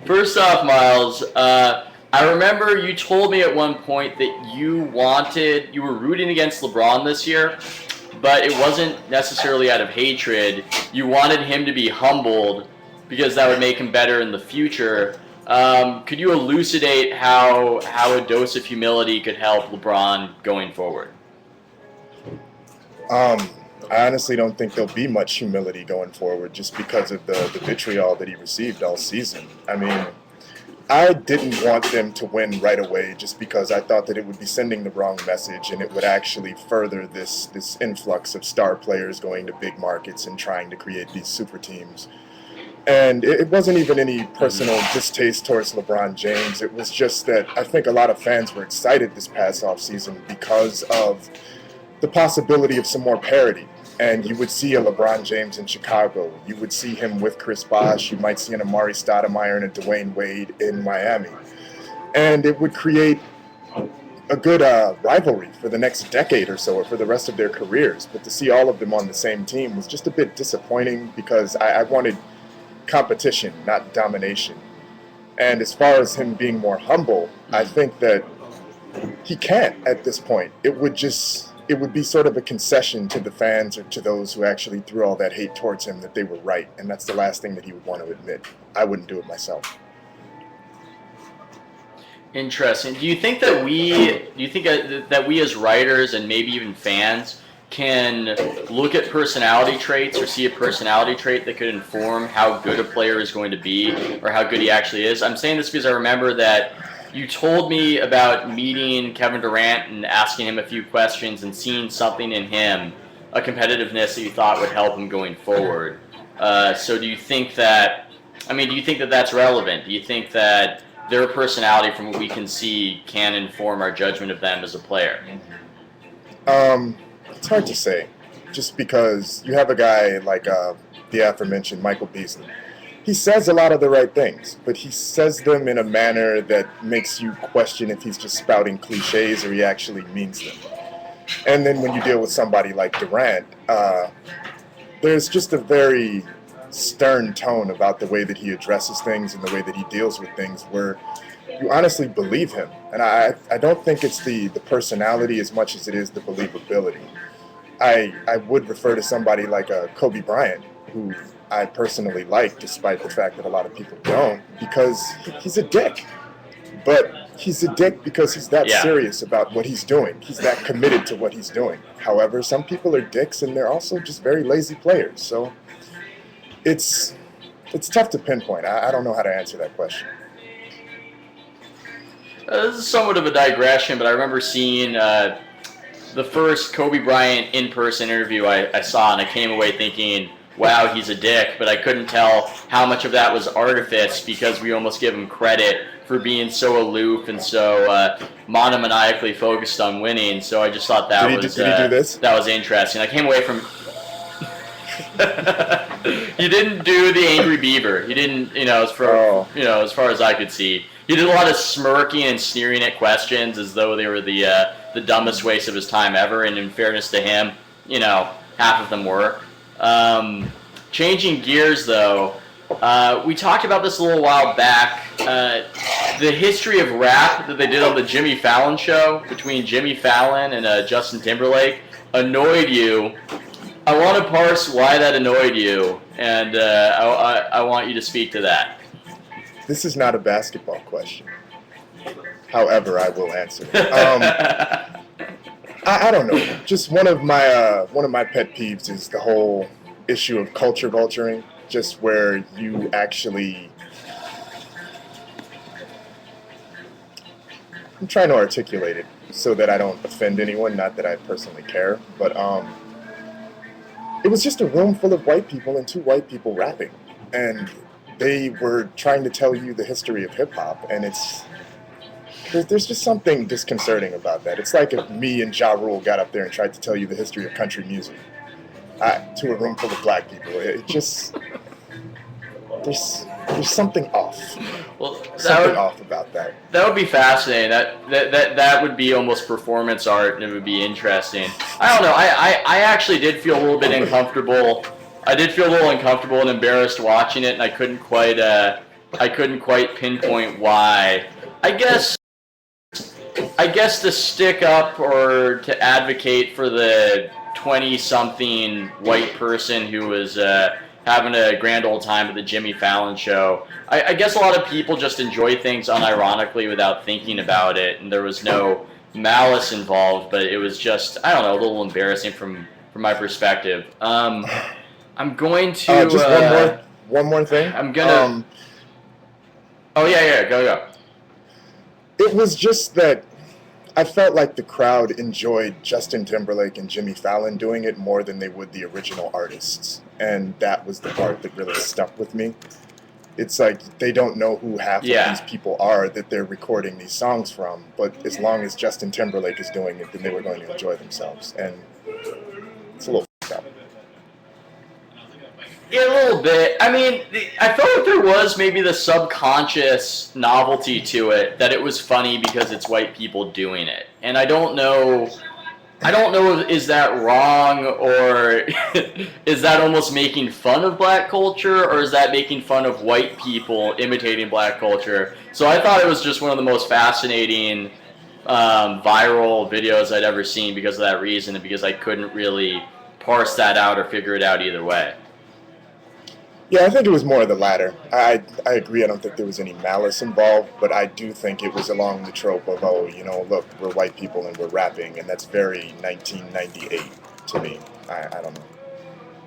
First off, Myles, I remember you told me at one point that you were rooting against LeBron this year, but it wasn't necessarily out of hatred. You wanted him to be humbled because that would make him better in the future. Could you elucidate how a dose of humility could help LeBron going forward? Um, I honestly don't think there'll be much humility going forward just because of the vitriol that he received all season. I mean, I didn't want them to win right away just because I thought that it would be sending the wrong message and it would actually further this influx of star players going to big markets and trying to create these super teams. And it wasn't even any personal distaste towards LeBron James. It was just that I think a lot of fans were excited this past offseason because of the possibility of some more parity. And you would see a LeBron James in Chicago. You would see him with Chris Bosh. You might see an Amari Stoudemire and a Dwayne Wade in Miami. And it would create a good rivalry for the next decade or so, or for the rest of their careers. But to see all of them on the same team was just a bit disappointing because I wanted competition, not domination. And as far as him being more humble, I think that he can't at this point. It would be sort of a concession to the fans or to those who actually threw all that hate towards him that they were right, and that's the last thing that he would want to admit. I wouldn't do it myself. Interesting. Do you think that we as writers and maybe even fans can look at personality traits or see a personality trait that could inform how good a player is going to be or how good he actually is? I'm saying this because I remember that you told me about meeting Kevin Durant and asking him a few questions and seeing something in him, a competitiveness that you thought would help him going forward. So do you think that that's relevant? Do you think that their personality from what we can see can inform our judgment of them as a player? It's hard to say, just because you have a guy like the aforementioned Michael Beasley. He says a lot of the right things, but he says them in a manner that makes you question if he's just spouting cliches or he actually means them. And then when you deal with somebody like Durant, there's just a very stern tone about the way that he addresses things and the way that he deals with things where you honestly believe him. And I don't think it's the personality as much as it is the believability. I would refer to somebody like Kobe Bryant, who I personally like, despite the fact that a lot of people don't, because he's a dick. But he's a dick because he's that serious about what he's doing. He's that committed to what he's doing. However, some people are dicks and they're also just very lazy players. So it's tough to pinpoint. I don't know how to answer that question. This is somewhat of a digression, but I remember seeing the first Kobe Bryant in-person interview I saw, and I came away thinking, wow, he's a dick, but I couldn't tell how much of that was artifice because we almost give him credit for being so aloof and so monomaniacally focused on winning. So I just thought that did he do this? That was interesting. I came away from. He didn't do the angry beaver. He didn't, as far as I could see. He did a lot of smirking and sneering at questions as though they were the dumbest waste of his time ever. And in fairness to him, half of them were. Changing gears, though, we talked about this a little while back. The history of rap that they did on the Jimmy Fallon show between Jimmy Fallon and Justin Timberlake annoyed you. I want to parse why that annoyed you, and I want you to speak to that. This is not a basketball question. However, I will answer. I don't know. Just one of my pet peeves is the whole issue of culture vulturing, just where you actually. I'm trying to articulate it so that I don't offend anyone. Not that I personally care, but it was just a room full of white people and two white people rapping, and they were trying to tell you the history of hip hop, and there's just something disconcerting about that. It's like if me and Ja Rule got up there and tried to tell you the history of country music to a room full of black people. It just there's something off. Well, something off about that. That would be fascinating. That would be almost performance art, and it would be interesting. I don't know. I actually did feel a little bit uncomfortable. I did feel a little uncomfortable and embarrassed watching it, and I couldn't quite I couldn't quite pinpoint why. I guess to stick up or to advocate for the 20-something white person who was having a grand old time at the Jimmy Fallon show. I guess a lot of people just enjoy things unironically without thinking about it, and there was no malice involved, but it was just, I don't know, a little embarrassing from my perspective. I'm going to... just one more thing. I'm going to... oh, yeah, go. It was just that I felt like the crowd enjoyed Justin Timberlake and Jimmy Fallon doing it more than they would the original artists. And that was the part that really stuck with me. It's like they don't know who half of these people are that they're recording these songs from, but as long as Justin Timberlake is doing it, then they were going to enjoy themselves. And it's a little f***ed up. Yeah, a little bit. I mean, I felt like there was maybe the subconscious novelty to it, that it was funny because it's white people doing it. And I don't know, is that wrong, or is that almost making fun of black culture, or is that making fun of white people imitating black culture? So I thought it was just one of the most fascinating viral videos I'd ever seen because of that reason, and because I couldn't really parse that out or figure it out either way. Yeah, I think it was more of the latter. I agree. I don't think there was any malice involved, but I do think it was along the trope of, oh, you know, look, we're white people and we're rapping, and that's very 1998 to me. I don't know.